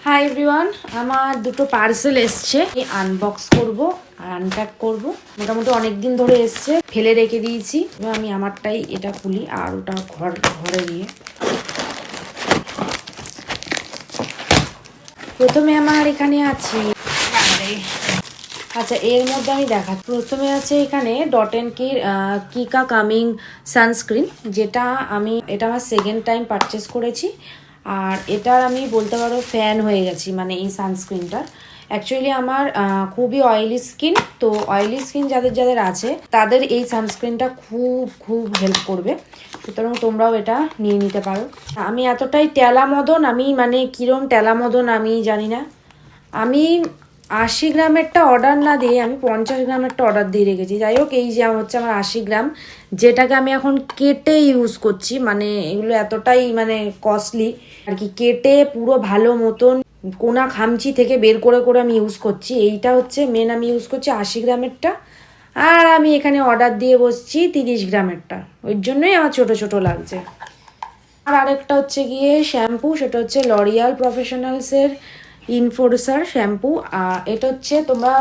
Hi everyone, আমার দুটো parcel এসছে, আনবক্স করব আর আনপ্যাক করব। মোটামুটি অনেক দিন ধরে এসছে, ফেলে রেখে দিয়েছি। আমি আমারটাই এটা খুলি আর ওটা ঘরে গিয়ে প্রথমে আমার এখানে আছে, আচ্ছা এর মধ্যে আমি দেখাচ্ছি। প্রথমে আছে এখানে ডট অ্যান্ড কির কিকা কামিং সানস্ক্রিন, যেটা এটা আমার সেকেন্ড টাইম পারচেস করেছি। আর এটার আমি বলতে পারো ফ্যান হয়ে গেছি, মানে এই সানস্ক্রিনটার। অ্যাকচুয়ালি আমার খুবই অয়েলি স্কিন, তো অয়েলি স্কিন যাদের যাদের আছে তাদের এই সানস্ক্রিনটা খুব হেল্প করবে, সুতরাং তোমরাও এটা নিয়ে নিতে পারো। আমি এতটাই টেলা মদন, আমি মানে কিরম টেলা মদন আমি জানি না। আমি 80 গ্রামেরটা অর্ডার না দিয়ে আমি 50 গ্রামেরটা অর্ডার দিয়ে রেখেছি। যাই হোক, এই যে হচ্ছে আমার 80 গ্রাম, যেটাকে আমি এখন কেটে ইউজ করছি। মানে এগুলো এতটাই মানে কস্টলি আর কি, কেটে পুরো ভালো মতন কোনা খামচি থেকে বের করে করে আমি ইউজ করছি। এইটা হচ্ছে মেন, আমি ইউজ করছি 80 গ্রামেরটা। আর আমি এখানে অর্ডার দিয়ে বসছি 30 গ্রামেরটা, ওই জন্যই আমার ছোট ছোট লাগছে। আর আরেকটা হচ্ছে গিয়ে শ্যাম্পু, সেটা হচ্ছে লরিয়াল প্রফেশনালসের ইনফোর্সার শ্যাম্পু। এটা হচ্ছে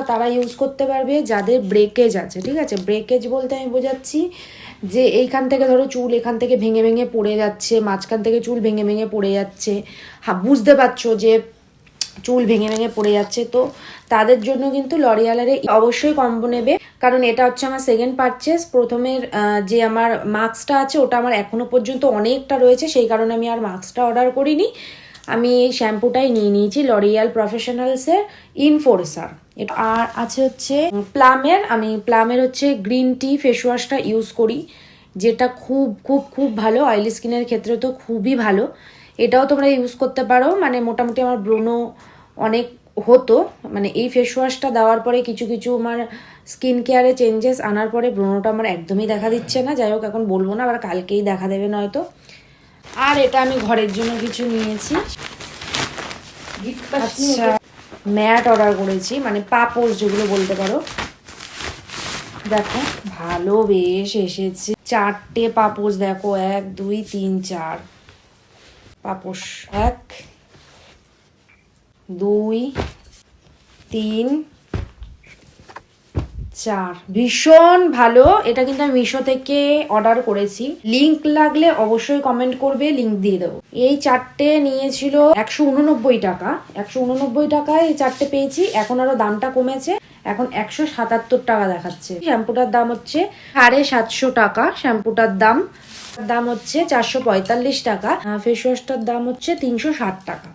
তারা ইউজ করতে পারবে যাদের ব্রেকেজ আছে, ঠিক আছে। ব্রেকেজ বলতে আমি বোঝাচ্ছি যে এইখান থেকে ধরো চুল এখান থেকে ভেঙে ভেঙে পড়ে যাচ্ছে, মাঝখান থেকে চুল ভেঙে ভেঙে পড়ে যাচ্ছে। বুঝতে পারছো যে চুল ভেঙে ভেঙে পড়ে যাচ্ছে, তো তাদের জন্য কিন্তু লরিয়ালের অবশ্যই কম্বো নেবে, কারণ এটা হচ্ছে আমার সেকেন্ড পারচেস। প্রথমের যে আমার মাস্কটা আছে ওটা আমার এখনো পর্যন্ত অনেকটা রয়েছে, সেই কারণে আমি আর মাস্কটা অর্ডার করিনি। আমি এই শ্যাম্পুটাই নিয়ে নিয়েছি, লরিয়াল প্রফেশনালসের ইনফোর্সার। আর আছে হচ্ছে আমি প্লামের হচ্ছে গ্রিন টি ফেস ওয়াশটা ইউজ করি, যেটা খুব ভালো। অয়েলি স্কিনের ক্ষেত্রে তো খুবই ভালো, এটাও তোমরা ইউজ করতে পারো। মানে মোটামুটি আমার ব্রণ অনেক হতো, মানে এই ফেস ওয়াশটা দেওয়ার পরে কিছু আমার স্কিন কেয়ারে চেঞ্জেস আনার পরে ব্রণটা আমার একদমই দেখা দিচ্ছে না। যাই হোক, এখন বলবো না, আবার কালকেই দেখা দেবে নয়তো। আর এটা আমি ঘরের জন্য কিছু নিয়েছি। আচ্ছা, ম্যাট অর্ডার করেছি, মানে পাপোশ যেগুলো বলতে পারো। দেখো ভালো বেশ এসেছে, 4টে পাপোশ। দেখো 1 2 3 4 পাপোশ, 1 2 3 4, ভীষণ ভালো। এটা কিন্তু আমি মিশো থেকে অর্ডার করেছি, লিংক লাগলে অবশ্যই কমেন্ট করবে, লিংক দিয়ে দেবো। এই 4টে নিয়েছিল 189 টাকা। 189 টাকায় এই 4টে পেয়েছি। এখন আরো দামটা কমেছে, এখন 177 টাকা দেখাচ্ছে। শ্যাম্পুটার দাম হচ্ছে 750 টাকা। শ্যাম্পুটার দাম হচ্ছে 445 টাকা। ফেস ওয়াশটার দাম হচ্ছে 360 টাকা।